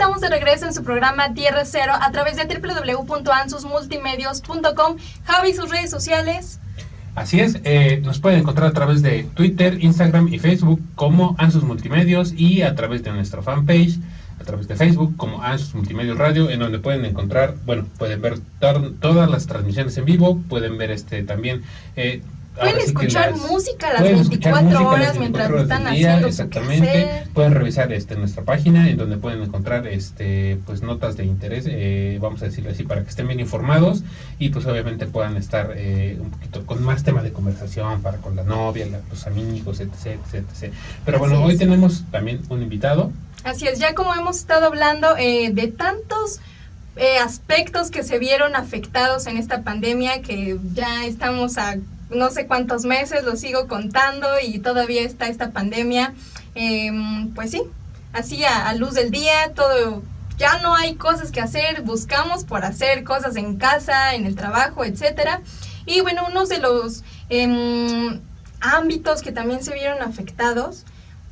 estamos de regreso en su programa Tierra Cero a través de www.ansusmultimedios.com. Javi, sus redes sociales. Así es, nos pueden encontrar a través de Twitter, Instagram y Facebook como Ansus Multimedios, y a través de nuestra fanpage, a través de Facebook como Ansus Multimedios Radio, en donde pueden encontrar, pueden ver todas las transmisiones en vivo, pueden ver también... pueden escuchar música las 24 horas mientras están haciendo su quehacer. Pueden revisar nuestra página, en donde pueden encontrar pues notas de interés, vamos a decirlo así, para que estén bien informados y pues obviamente puedan estar un poquito con más temas de conversación para con la novia, los amigos, etc. Pero bueno, hoy tenemos también un invitado. Así es, ya como hemos estado hablando de tantos aspectos que se vieron afectados en esta pandemia, que ya estamos a no sé cuántos meses, lo sigo contando y todavía está esta pandemia, pues sí, así a luz del día, todo, ya no hay cosas que hacer, buscamos por hacer cosas en casa, en el trabajo, etcétera. Y bueno, uno de los ámbitos que también se vieron afectados,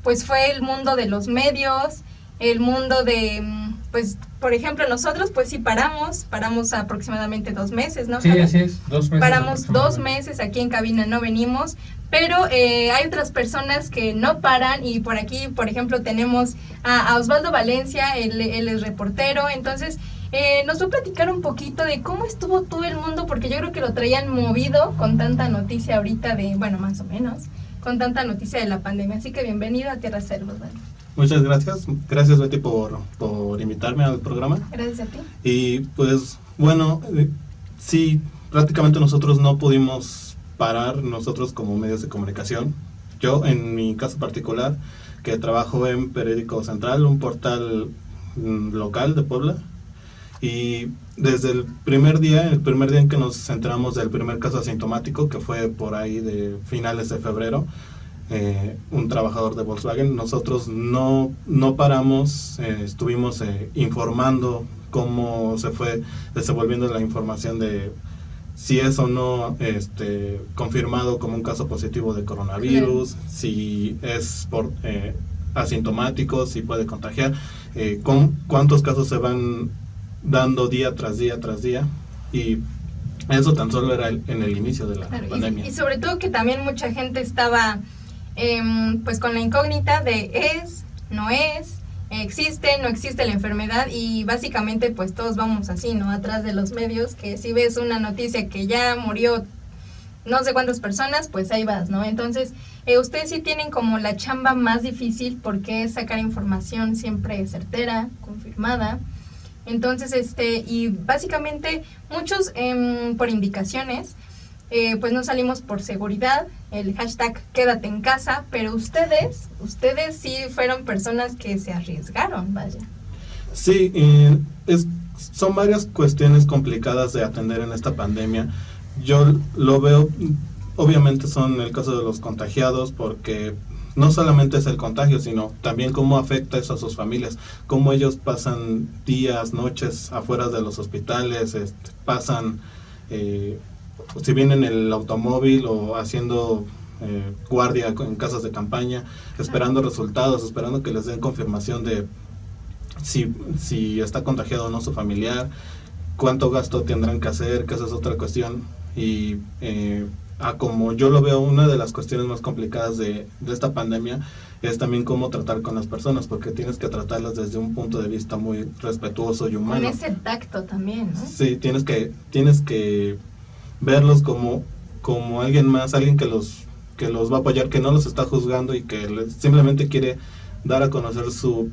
pues fue el mundo de los medios, el mundo de, pues, por ejemplo, nosotros pues sí paramos aproximadamente 2 meses, ¿no? Sí, así es, 2 meses. Paramos 2 meses, aquí en cabina no venimos, pero hay otras personas que no paran, y por aquí, por ejemplo, tenemos a Osvaldo Valencia, él es reportero, entonces nos va a platicar un poquito de cómo estuvo todo el mundo, porque yo creo que lo traían movido con tanta noticia ahorita de, bueno, más o menos, con tanta noticia de la pandemia, así que bienvenido a Tierra Cero, Osvaldo. Muchas gracias Betty por invitarme al programa. Gracias a ti. Y pues bueno, sí, prácticamente nosotros no pudimos parar, nosotros como medios de comunicación. Yo en mi caso particular, que trabajo en Periódico Central, un portal local de Puebla, y desde el primer día en que nos enteramos del primer caso asintomático, que fue por ahí de finales de febrero, un trabajador de Volkswagen, nosotros no paramos, estuvimos informando cómo se fue desenvolviendo la información de si es o no confirmado como un caso positivo de coronavirus, si es por asintomático, si puede contagiar, cuántos casos se van dando día tras día tras día, y eso tan solo era en el inicio de la pandemia. Y sobre todo que también mucha gente estaba pues con la incógnita de no es, existe, no existe la enfermedad, y básicamente pues todos vamos así, ¿no? Atrás de los medios, que si ves una noticia que ya murió no sé cuántas personas, pues ahí vas, ¿no? Entonces, ustedes sí tienen como la chamba más difícil, porque es sacar información siempre certera, confirmada. Entonces, y básicamente muchos por indicaciones, pues no salimos por seguridad, el hashtag quédate en casa, pero ustedes sí fueron personas que se arriesgaron, vaya. Sí, son varias cuestiones complicadas de atender en esta pandemia. Yo lo veo, obviamente son el caso de los contagiados, porque no solamente es el contagio, sino también cómo afecta eso a sus familias, cómo ellos pasan días, noches afuera de los hospitales, pasan... si vienen en el automóvil o haciendo guardia en casas de campaña, esperando resultados, esperando que les den confirmación de si está contagiado o no su familiar, cuánto gasto tendrán que hacer, que esa es otra cuestión. Y como yo lo veo, una de las cuestiones más complicadas de esta pandemia es también cómo tratar con las personas, porque tienes que tratarlas desde un punto de vista muy respetuoso y humano. Con ese tacto también, ¿no? Sí, tienes que verlos como alguien más, alguien que los va a apoyar, que no los está juzgando y que simplemente quiere dar a conocer su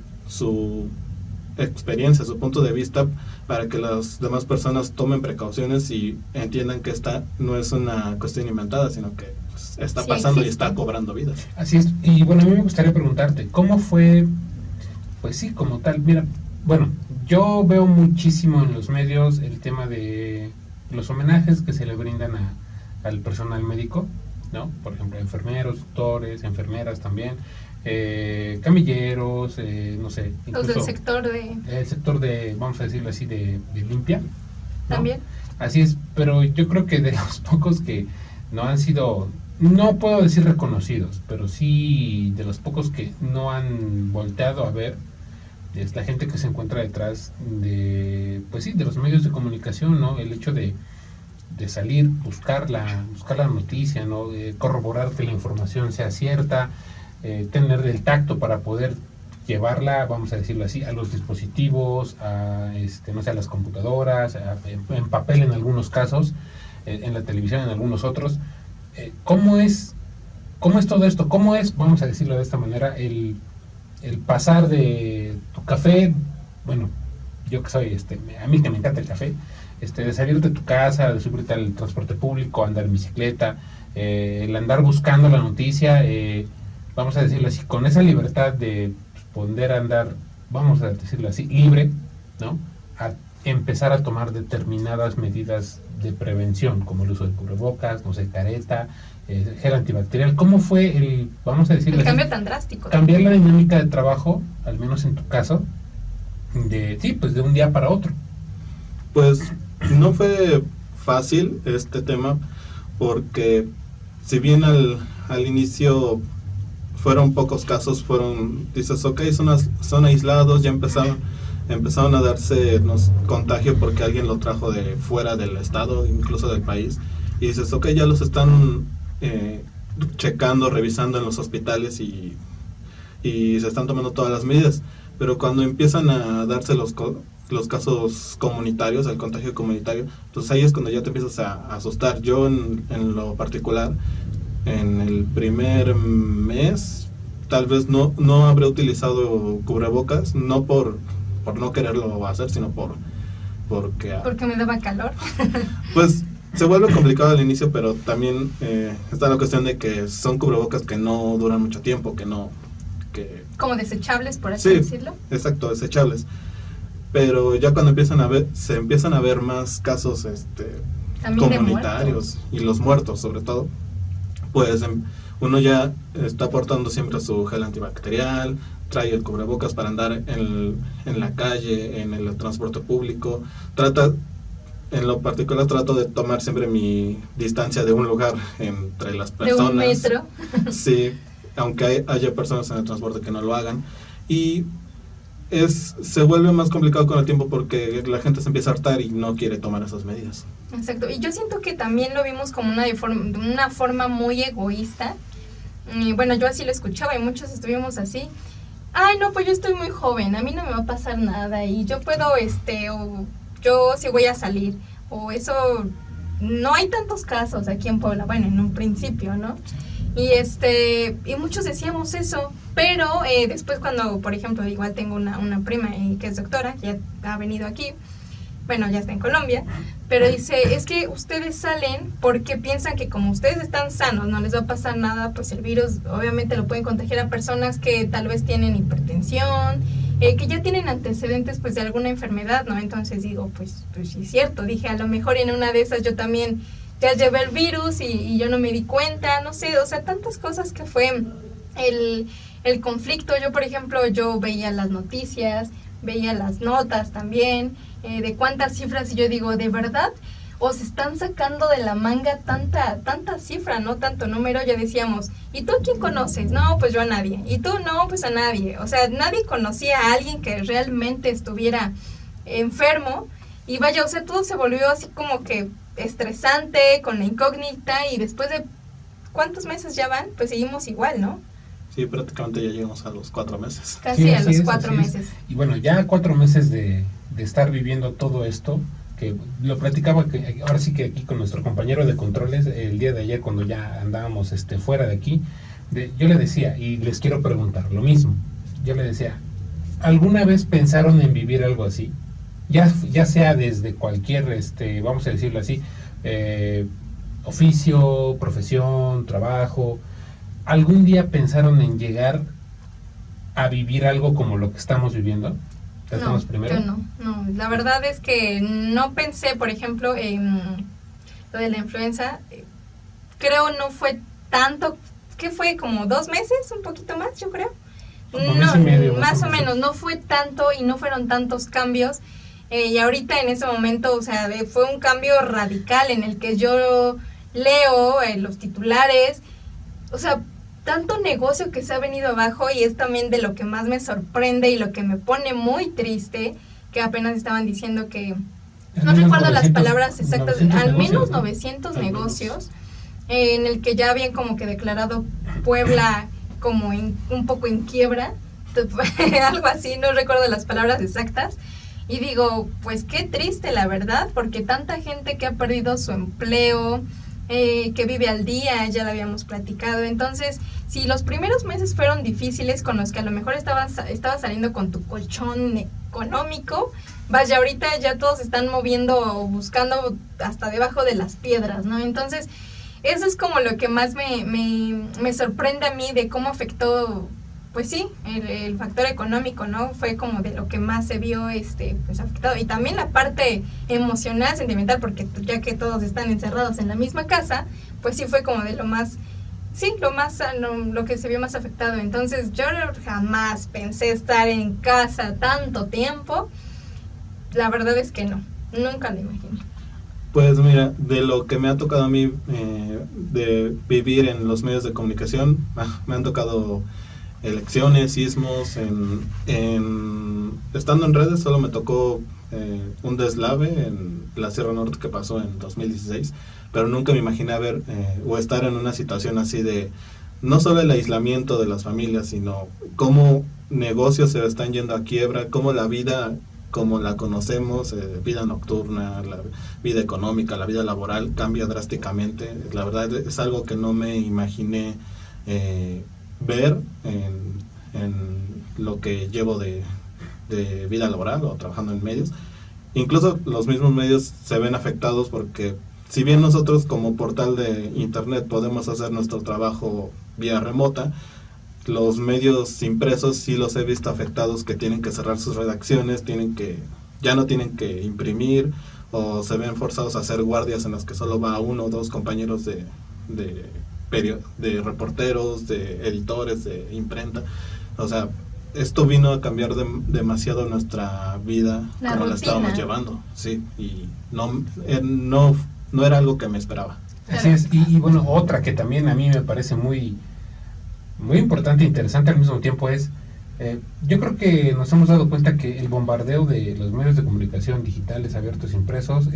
experiencia, su punto de vista, para que las demás personas tomen precauciones y entiendan que esta no es una cuestión inventada, sino que pues, está pasando y está cobrando vidas. Así es. Y bueno, a mí me gustaría preguntarte, ¿cómo fue? Pues sí, como tal, mira, bueno, yo veo muchísimo en los medios el tema de los homenajes que se le brindan al personal médico, ¿no? Por ejemplo, enfermeros, doctores, enfermeras también, camilleros, no sé. Los del sector de, vamos a decirlo así, de limpia, ¿no? También. Así es, pero yo creo que de los pocos que no han sido, no puedo decir reconocidos, pero sí de los pocos que no han volteado a ver es la gente que se encuentra detrás de, pues sí, de los medios de comunicación, ¿no? El hecho de salir, buscar la noticia, ¿no? Corroborar que la información sea cierta, tener el tacto para poder llevarla, vamos a decirlo así, a los dispositivos, a no sé, a las computadoras, en papel en algunos casos, en la televisión en algunos otros. ¿Cómo es todo esto? ¿Cómo es, vamos a decirlo de esta manera, el pasar de tu café, bueno, yo que soy, a mí que me encanta el café, de salir de tu casa, de subirte al transporte público, andar en bicicleta, el andar buscando la noticia, vamos a decirlo así, con esa libertad de poder andar, vamos a decirlo así, libre, ¿no? A empezar a tomar determinadas medidas de prevención, como el uso de cubrebocas, no sé, careta, gel antibacterial. ¿Cómo fue vamos a decirlo el así, cambio tan drástico? Cambiar la dinámica de trabajo, al menos en tu caso, pues de un día para otro. Pues no fue fácil este tema, porque si bien al inicio fueron pocos casos, dices, ok, son aislados, ya empezaron a darse contagio porque alguien lo trajo de fuera del estado, incluso del país, y dices, ok, ya los están checando, revisando en los hospitales y se están tomando todas las medidas, pero cuando empiezan a darse los casos comunitarios, el contagio comunitario, pues ahí es cuando ya te empiezas a asustar. Yo en lo particular, en el primer mes, tal vez no habré utilizado cubrebocas, no por no quererlo hacer, sino porque me daba calor. Pues se vuelve complicado al inicio, pero también está la cuestión de que son cubrebocas que no duran mucho tiempo, como desechables, por así decirlo. Exacto, desechables. Pero ya cuando se empiezan a ver más casos comunitarios y los muertos sobre todo, pues uno ya está portando siempre su gel antibacterial, trae el cubrebocas para andar en la calle, en el transporte público. En lo particular trato de tomar siempre mi distancia de un lugar entre las personas. De un metro. Sí, aunque haya personas en el transporte que no lo hagan. Y se vuelve más complicado con el tiempo porque la gente se empieza a hartar y no quiere tomar esas medidas. Exacto, y yo siento que también lo vimos como una forma muy egoísta. Y bueno, yo así lo escuchaba y muchos estuvimos así. Ay, no, pues yo estoy muy joven, a mí no me va a pasar nada y yo puedo, o yo sí voy a salir, o eso, no hay tantos casos aquí en Puebla, bueno, en un principio, ¿no? Y y muchos decíamos eso, pero después cuando, por ejemplo, igual tengo una prima que es doctora, que ya ha venido aquí, bueno, ya está en Colombia, pero dice, es que ustedes salen porque piensan que como ustedes están sanos, no les va a pasar nada, pues el virus obviamente lo pueden contagiar a personas que tal vez tienen hipertensión, que ya tienen antecedentes pues de alguna enfermedad, ¿no? Entonces digo, pues sí es cierto, dije, a lo mejor en una de esas yo también ya llevé el virus y yo no me di cuenta, no sé, o sea, tantas cosas que fue el conflicto. Yo, por ejemplo, yo veía las noticias, veía las notas también, de cuántas cifras, y yo digo, ¿de verdad? ¿O se están sacando de la manga tanta cifra, no tanto número? Ya decíamos, ¿y tú a quién conoces? No, pues yo a nadie. ¿Y tú? No, pues a nadie. O sea, nadie conocía a alguien que realmente estuviera enfermo. Y vaya, o sea, todo se volvió así como que estresante, con la incógnita, y después de ¿cuántos meses ya van? Pues seguimos igual, ¿no? Sí, prácticamente ya llegamos a los 4 meses. Casi sí, a los 4 meses. Y bueno, ya 4 meses de estar viviendo todo esto, que lo platicaba que ahora sí que aquí con nuestro compañero de controles el día de ayer cuando ya andábamos fuera de aquí, yo le decía, y les quiero preguntar lo mismo, yo le decía, ¿alguna vez pensaron en vivir algo así? Ya sea desde cualquier, vamos a decirlo así, oficio, profesión, trabajo, ¿algún día pensaron en llegar a vivir algo como lo que estamos viviendo? No, yo no, la verdad es que no pensé, por ejemplo, en lo de la influenza. Creo no fue tanto, que fue como 2 meses, un poquito más, yo creo. No, medio, más o menos, no fue tanto y no fueron tantos cambios. Y ahorita en ese momento, o sea, fue un cambio radical en el que yo leo los titulares, o sea, tanto negocio que se ha venido abajo, y es también de lo que más me sorprende y lo que me pone muy triste, que apenas estaban diciendo que, no recuerdo las palabras exactas, al menos 900 negocios, en el que ya habían como que declarado Puebla como un poco en quiebra, algo así, no recuerdo las palabras exactas. Y digo, pues qué triste la verdad, porque tanta gente que ha perdido su empleo, que vive al día, ya lo habíamos platicado. Entonces, si los primeros meses fueron difíciles, con los que a lo mejor estabas saliendo con tu colchón económico, vaya, ahorita ya todos están moviendo, buscando hasta debajo de las piedras, ¿no? Entonces, eso es como lo que más me sorprende a mí de cómo afectó, pues sí, el factor económico, ¿no? Fue como de lo que más se vio pues afectado. Y también la parte emocional, sentimental, porque ya que todos están encerrados en la misma casa, pues sí fue como de lo más, sí, lo que se vio más afectado. Entonces yo jamás pensé estar en casa tanto tiempo. La verdad es que no, nunca lo imaginé. Pues mira, de lo que me ha tocado a mí de vivir en los medios de comunicación, me han tocado elecciones, sismos, estando en redes solo me tocó un deslave en la Sierra Norte que pasó en 2016, pero nunca me imaginé ver o estar en una situación así de no solo el aislamiento de las familias, sino cómo negocios se están yendo a quiebra, cómo la vida como la conocemos, vida nocturna, la vida económica, la vida laboral cambia drásticamente. La verdad es algo que no me imaginé ver en lo que llevo de vida laboral o trabajando en medios. Incluso los mismos medios se ven afectados porque si bien nosotros como portal de internet podemos hacer nuestro trabajo vía remota, los medios impresos sí los he visto afectados, que tienen que cerrar sus redacciones, ya no tienen que imprimir, o se ven forzados a hacer guardias en las que solo va uno o dos compañeros de reporteros, de editores, de imprenta. O sea, esto vino a cambiar demasiado nuestra vida, como la estábamos llevando, sí, y no era algo que me esperaba. Así es, y bueno, otra que también a mí me parece muy importante e interesante al mismo tiempo es, yo creo que nos hemos dado cuenta que el bombardeo de los medios de comunicación digitales, abiertos, impresos,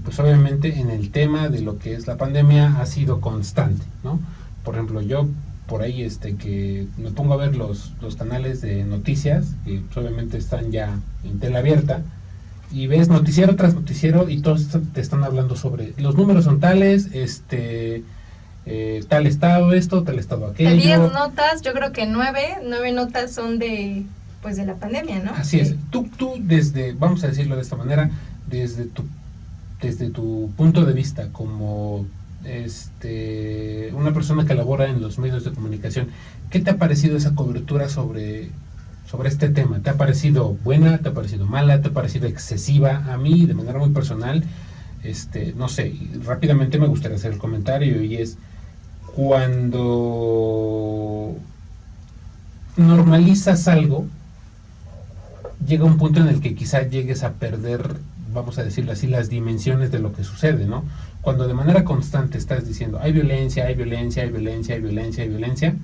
pues obviamente en el tema de lo que es la pandemia ha sido constante, ¿no? Por ejemplo, yo por ahí que me pongo a ver los canales de noticias, que pues obviamente están ya en tela abierta, y ves noticiero tras noticiero y todos te están hablando sobre los números son tales, tal estado esto, tal estado aquello. De 10 notas, yo creo que 9 notas son de la pandemia, ¿no? Así es. Tú desde, vamos a decirlo de esta manera, desde tu punto de vista como una persona que labora en los medios de comunicación, ¿qué te ha parecido esa cobertura sobre este tema? ¿Te ha parecido buena? ¿Te ha parecido mala? ¿Te ha parecido excesiva? A mí, de manera muy personal, no sé, rápidamente me gustaría hacer el comentario, y es cuando normalizas algo, llega un punto en el que quizá llegues a perder, vamos a decirlo así, las dimensiones de lo que sucede, ¿no? Cuando de manera constante estás diciendo hay violencia, hay violencia, hay violencia, hay violencia, hay violencia,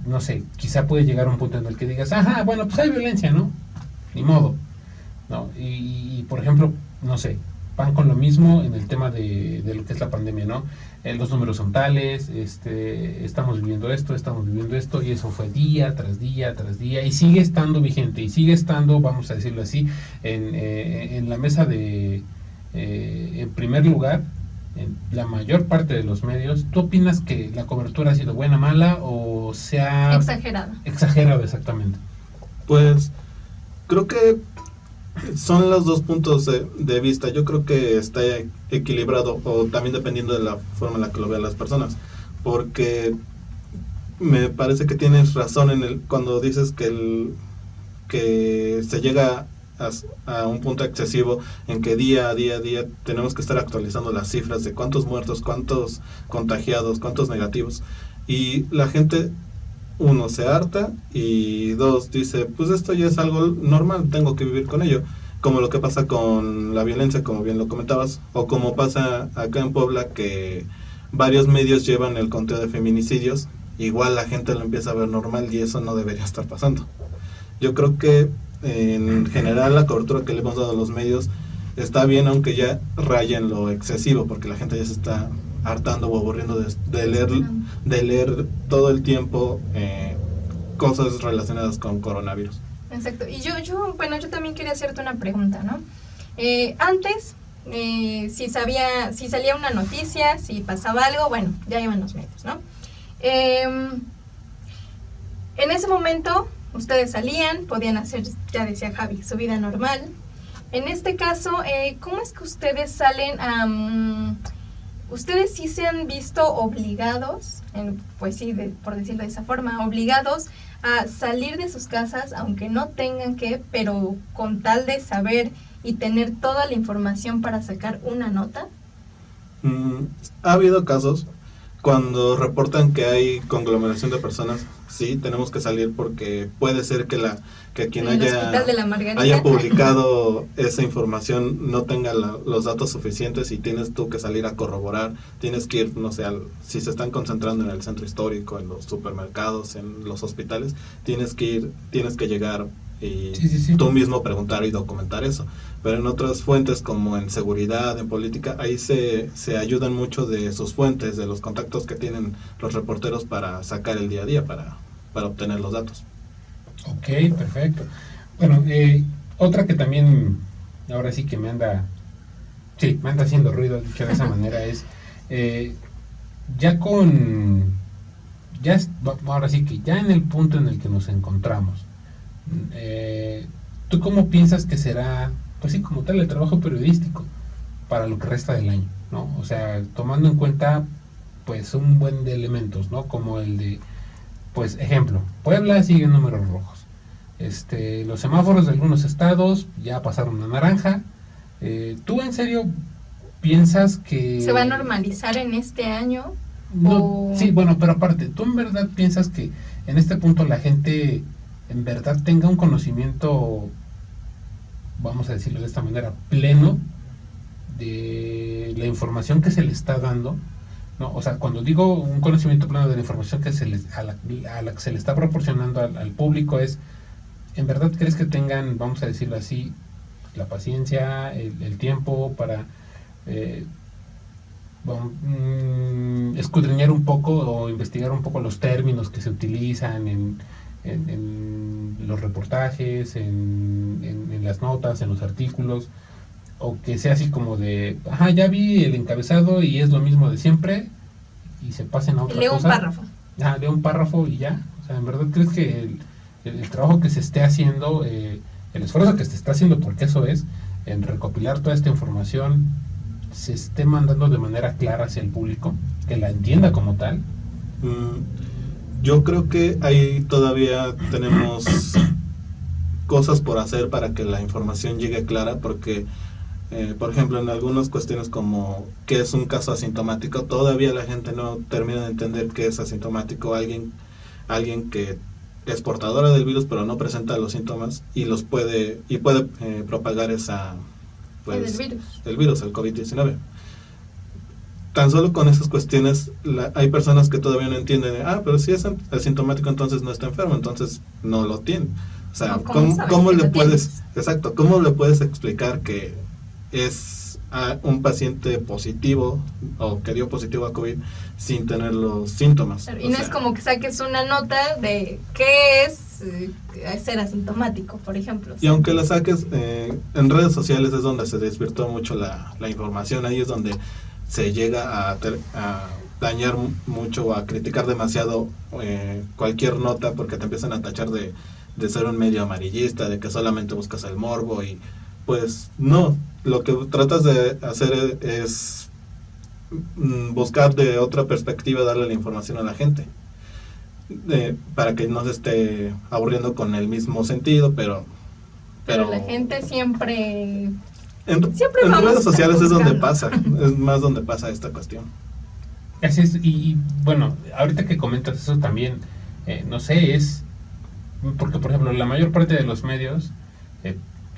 no sé, quizá puede llegar a un punto en el que digas, ajá, bueno, pues hay violencia, ¿no? Ni modo, ¿no? Y por ejemplo, no sé, van con lo mismo en el tema de lo que es la pandemia, ¿no? Los números son tales, estamos viviendo esto, y eso fue día tras día tras día, y sigue estando vigente, y sigue estando, vamos a decirlo así, en la mesa en primer lugar, en la mayor parte de los medios. ¿Tú opinas que la cobertura ha sido buena, mala, o sea exagerado, exactamente? Pues creo que son los dos puntos de vista. Yo creo que está equilibrado, o también dependiendo de la forma en la que lo vean las personas, porque me parece que tienes razón cuando dices que se llega a un punto excesivo en que día a día tenemos que estar actualizando las cifras de cuántos muertos, cuántos contagiados, cuántos negativos, y la gente, uno, se harta, y dos, dice, pues esto ya es algo normal, tengo que vivir con ello, como lo que pasa con la violencia, como bien lo comentabas, o como pasa acá en Puebla, que varios medios llevan el conteo de feminicidios, igual la gente lo empieza a ver normal y eso no debería estar pasando. Yo creo que en general la cobertura que le hemos dado a los medios está bien, aunque ya raya en lo excesivo, porque la gente ya se está hartando o aburriendo de leer todo el tiempo cosas relacionadas con coronavirus. Exacto. Y bueno, yo también quería hacerte una pregunta, ¿no? Antes, si salía una noticia, si pasaba algo, bueno, ya iban los medios, ¿no? En ese momento, ustedes salían, podían hacer, ya decía Javi, su vida normal. En este caso, ¿cómo es que ustedes salen a... ustedes sí se han visto obligados, pues sí, por decirlo de esa forma, obligados a salir de sus casas, aunque no tengan que, pero con tal de saber y tener toda la información para sacar una nota? Ha habido casos cuando reportan que hay conglomeración de personas, sí, tenemos que salir porque puede ser que quien haya publicado esa información no tenga los datos suficientes y tienes tú que salir a corroborar, tienes que ir, no sé, si se están concentrando en el centro histórico, en los supermercados, en los hospitales, tienes que llegar y tú mismo preguntar y documentar eso. Pero en otras fuentes como en seguridad, en política, ahí se ayudan mucho de sus fuentes, de los contactos que tienen los reporteros para sacar el día a día, para obtener los datos. Ok, perfecto. Bueno, otra que también ahora sí que me anda haciendo ruido, dicho de esa manera, es ahora sí que ya en el punto en el que nos encontramos, ¿tú cómo piensas que será, pues sí, como tal, el trabajo periodístico para lo que resta del año, ¿no? O sea, tomando en cuenta, pues, un buen de elementos, ¿no? Como el de, pues, ejemplo, Puebla sigue en números rojos. Los semáforos de algunos estados ya pasaron a naranja. ¿Tú en serio piensas que se va a normalizar en este año? No, sí, bueno, pero aparte, ¿tú en verdad piensas que en este punto la gente en verdad tenga un conocimiento, vamos a decirlo de esta manera, pleno de la información que se le está dando? ¿No? O sea, cuando digo un conocimiento pleno de la información que a la que se le está proporcionando al público, es, ¿en verdad crees que tengan, vamos a decirlo así, la paciencia, el tiempo para escudriñar un poco o investigar un poco los términos que se utilizan en los reportajes, en las notas, en los artículos, o que sea así como de, ya vi el encabezado y es lo mismo de siempre, y se pasen a otra leo cosa? Un párrafo. Leo un párrafo y ya. O sea, ¿en verdad crees que el trabajo que se esté haciendo, el esfuerzo que se está haciendo, porque eso es, en recopilar toda esta información, se esté mandando de manera clara hacia el público, que la entienda como tal? Yo creo que ahí todavía tenemos cosas por hacer para que la información llegue clara, porque por ejemplo, en algunas cuestiones como qué es un caso asintomático, todavía la gente no termina de entender qué es asintomático. Alguien que es portadora del virus pero no presenta los síntomas y puede propagar el virus, el COVID-19. Tan solo con esas cuestiones hay personas que todavía no entienden, pero si es asintomático entonces no está enfermo, entonces no lo tiene. O sea, ¿cómo le puedes, exacto, cómo le puedes explicar que es un paciente positivo o que dio positivo a COVID sin tener los síntomas? Y no es como que saques una nota de qué es ser asintomático, por ejemplo. Y aunque la saques, en redes sociales es donde se desvirtuó mucho la información, ahí es donde se llega a dañar mucho o a criticar demasiado cualquier nota, porque te empiezan a tachar de ser un medio amarillista, de que solamente buscas el morbo, y pues no, lo que tratas de hacer es buscar de otra perspectiva, darle la información a la gente, para que no se esté aburriendo con el mismo sentido, pero la gente siempre en redes sociales es donde pasa, es más donde pasa esta cuestión. Así es, y bueno, ahorita que comentas eso también, no sé, es porque, por ejemplo, la mayor parte de los medios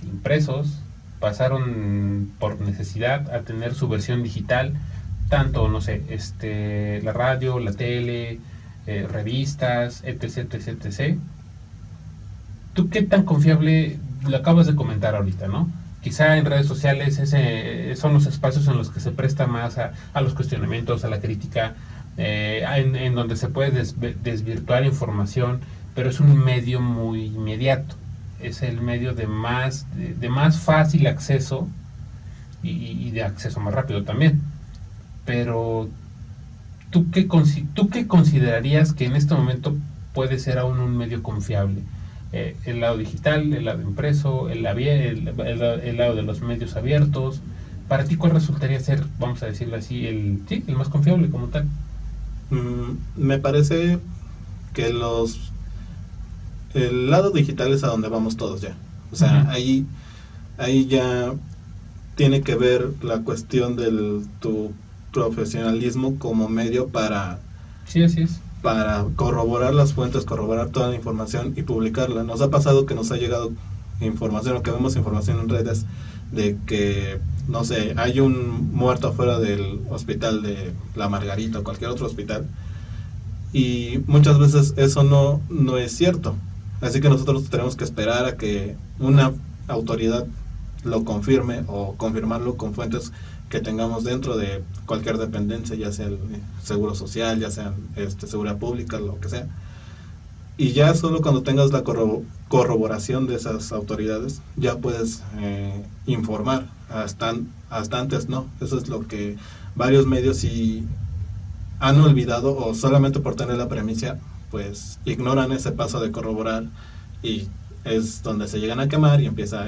impresos pasaron por necesidad a tener su versión digital, tanto, no sé, la radio, la tele, revistas, etc, etc, etc. ¿Tú qué tan confiable, lo acabas de comentar ahorita, ¿no? Quizá en redes sociales son los espacios en los que se presta más a los cuestionamientos, a la crítica, en donde se puede desvirtuar información, pero es un medio muy inmediato, es el medio de más fácil acceso y de acceso más rápido también. Pero ¿tú qué considerarías que en este momento puede ser aún un medio confiable? El lado digital, el lado impreso, el lado de los medios abiertos. Para ti, ¿cuál resultaría ser, vamos a decirlo así, el más confiable como tal? Me parece que el lado digital es a donde vamos todos ya. O sea, ahí ya tiene que ver la cuestión de tu profesionalismo como medio para... Sí, así es. Para corroborar las fuentes, corroborar toda la información y publicarla. Nos ha pasado que nos ha llegado información, o que vemos información en redes de que, no sé, hay un muerto afuera del hospital de La Margarita o cualquier otro hospital, y muchas veces eso no es cierto. Así que nosotros tenemos que esperar a que una autoridad lo confirme, o confirmarlo con fuentes que tengamos dentro de cualquier dependencia, ya sea el seguro social, ya sea seguridad pública, lo que sea. Y ya solo cuando tengas la corroboración de esas autoridades, ya puedes informar. Hasta antes no. Eso es lo que varios medios sí han olvidado, o solamente por tener la premisa, pues ignoran ese paso de corroborar, y es donde se llegan a quemar y empieza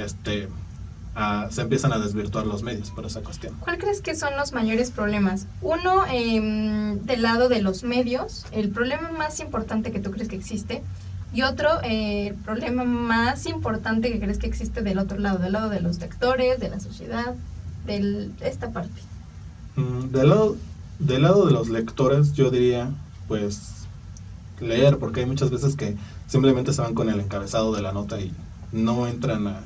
se empiezan a desvirtuar los medios por esa cuestión. ¿Cuál crees que son los mayores problemas? Uno, del lado de los medios, el problema más importante que tú crees que existe, y otro, el problema más importante que crees que existe del otro lado, del lado de los lectores, de la sociedad, de esta parte. Del lado de los lectores, yo diría, pues, leer, porque hay muchas veces que simplemente se van con el encabezado de la nota y no entran a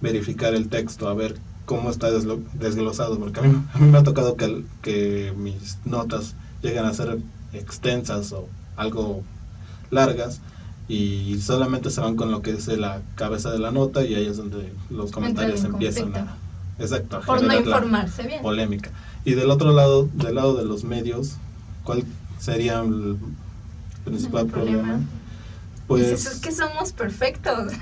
verificar el texto, a ver cómo está desglosado, porque a mí me ha tocado que mis notas llegan a ser extensas o algo largas, y solamente se van con lo que dice la cabeza de la nota, y ahí es donde los comentarios empiezan a por no generar informarse bien. Polémica. Y del otro lado, del lado de los medios, ¿cuál sería el principal problema? Pues Es que somos perfectos.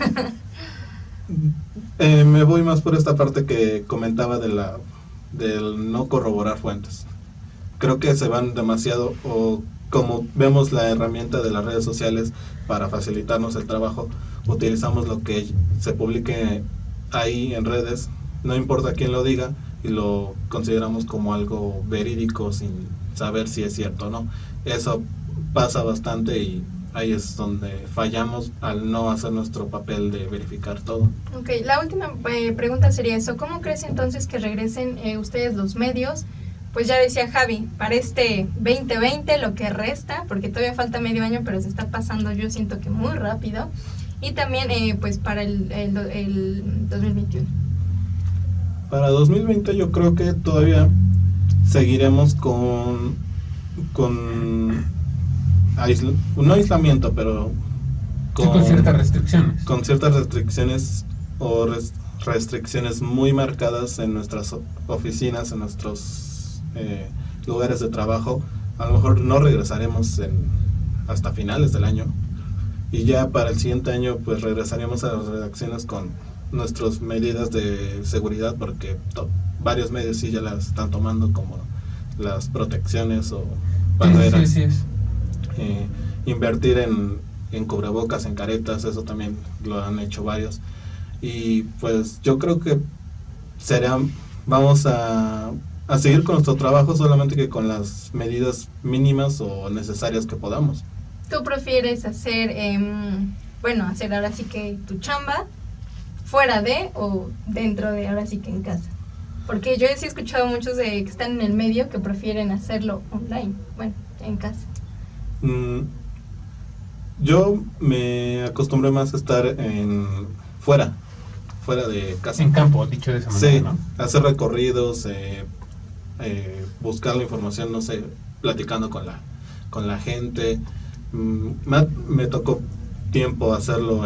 Me voy más por esta parte que comentaba del no corroborar fuentes. Creo que se van demasiado, o como vemos la herramienta de las redes sociales para facilitarnos el trabajo, utilizamos lo que se publique ahí en redes, no importa quién lo diga, y lo consideramos como algo verídico sin saber si es cierto o no. Eso pasa bastante, y ahí es donde fallamos al no hacer nuestro papel de verificar todo. Ok, la última pregunta sería eso. ¿Cómo crees entonces que regresen ustedes los medios? Pues ya decía Javi, para este 2020, lo que resta, porque todavía falta medio año, pero se está pasando, yo siento que muy rápido. Y también pues para el 2021. Para 2020 yo creo que todavía seguiremos con no aislamiento, pero con ciertas restricciones. Con ciertas restricciones, o restricciones muy marcadas en nuestras oficinas, en nuestros lugares de trabajo. A lo mejor no regresaremos hasta finales del año, y ya para el siguiente año pues regresaremos a las redacciones con nuestras medidas de seguridad, porque varios medios sí ya las están tomando, como las protecciones o barreras. Sí. Invertir en cubrebocas, en caretas, eso también lo han hecho varios. Y pues yo creo que vamos a seguir con nuestro trabajo, solamente que con las medidas mínimas o necesarias que podamos. ¿Tú prefieres hacer ahora sí que tu chamba fuera de o dentro de, ahora sí que en casa? Porque yo sí he escuchado muchos que están en el medio que prefieren hacerlo online, en casa. Yo me acostumbré más a estar fuera de casa. En campo, dicho de esa manera, Sí, ¿no? hacer recorridos, buscar la información, no sé, platicando con la gente. Me tocó tiempo hacerlo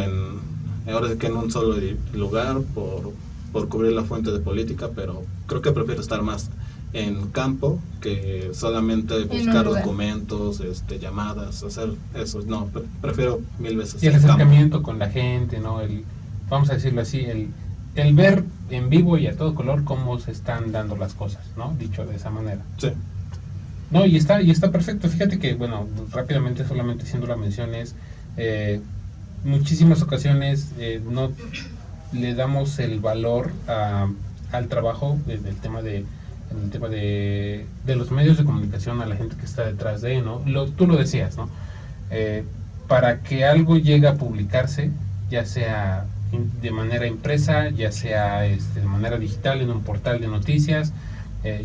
ahora sí que en un solo lugar por cubrir la fuente de política, pero creo que prefiero estar más en campo que solamente buscar documentos, llamadas, hacer eso. No, prefiero mil veces y el campo. acercamiento con la gente, ¿no? Vamos a decirlo así, el ver en vivo y a todo color cómo se están dando las cosas, ¿no? Dicho de esa manera. Sí. No, y está perfecto. Fíjate que, bueno, rápidamente, solamente haciendo la mención, es muchísimas ocasiones no le damos el valor al trabajo en el tema de los medios de comunicación, a la gente que está detrás de, ¿no? Tú lo decías, ¿no? Para que algo llegue a publicarse, ya sea de manera impresa, ya sea de manera digital en un portal de noticias,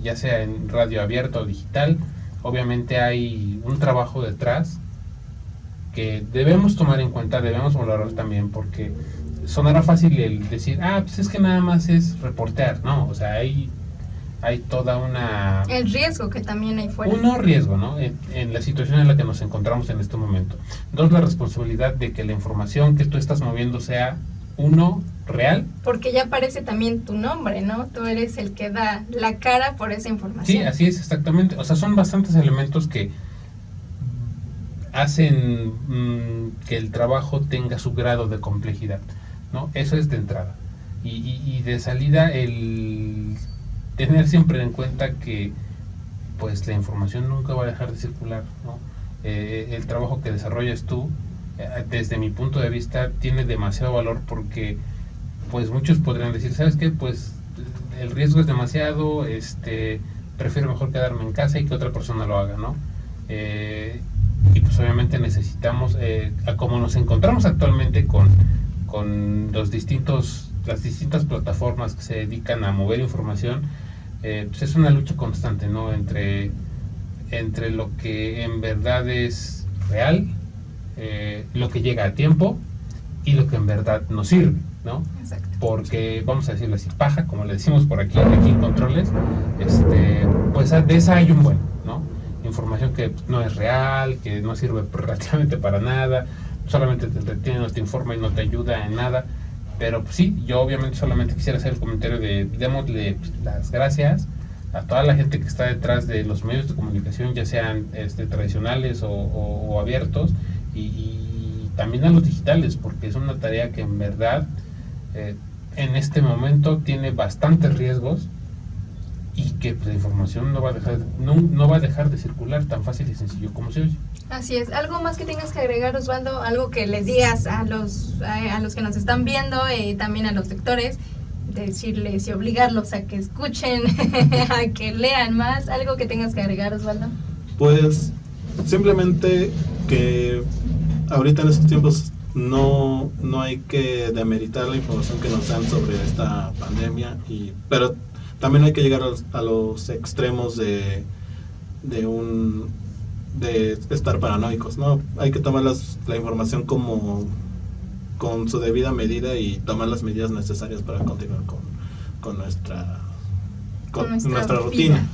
ya sea en radio abierta o digital, obviamente hay un trabajo detrás que debemos tomar en cuenta, debemos valorar también, porque sonará fácil el decir, pues es que nada más es reportear, ¿no? O sea, hay toda una... El riesgo que también hay fuera. Uno, riesgo, ¿no? En la situación en la que nos encontramos en este momento. Dos, la responsabilidad de que la información que tú estás moviendo sea, uno, real. Porque ya aparece también tu nombre, ¿no? Tú eres el que da la cara por esa información. Sí, así es, exactamente. O sea, son bastantes elementos que hacen que el trabajo tenga su grado de complejidad, ¿no? Eso es de entrada. Y de salida, el tener siempre en cuenta que pues la información nunca va a dejar de circular, ¿no? El trabajo que desarrollas tú, desde mi punto de vista, tiene demasiado valor, porque pues muchos podrían decir, ¿sabes qué? Pues el riesgo es demasiado, prefiero mejor quedarme en casa y que otra persona lo haga, ¿no? Y pues obviamente necesitamos, como nos encontramos actualmente con las distintas plataformas que se dedican a mover información, pues es una lucha constante, ¿no? Entre lo que en verdad es real, lo que llega a tiempo y lo que en verdad nos sirve, ¿no? Exacto. Porque, vamos a decirlo así, paja, como le decimos por aquí en Controles, pues de esa hay un buen, ¿no? Información que no es real, que no sirve relativamente para nada, solamente te entretiene, no te informa y no te ayuda en nada. Pero pues, sí, yo obviamente solamente quisiera hacer el comentario de démosle las gracias a toda la gente que está detrás de los medios de comunicación, ya sean tradicionales o abiertos, y también a los digitales, porque es una tarea que en verdad en este momento tiene bastantes riesgos, y que pues, la información no va a dejar de circular tan fácil y sencillo como se oye. Así es. ¿Algo más que tengas que agregar, Osvaldo? Algo que les digas a los que nos están viendo, también a los lectores, decirles y obligarlos a que escuchen, a que lean más. ¿Algo que tengas que agregar, Osvaldo? Pues simplemente que ahorita en estos tiempos no hay que demeritar la información que nos dan sobre esta pandemia, pero también hay que llegar a los extremos de estar paranoicos, ¿no? Hay que tomar la información con su debida medida y tomar las medidas necesarias para continuar con nuestra rutina.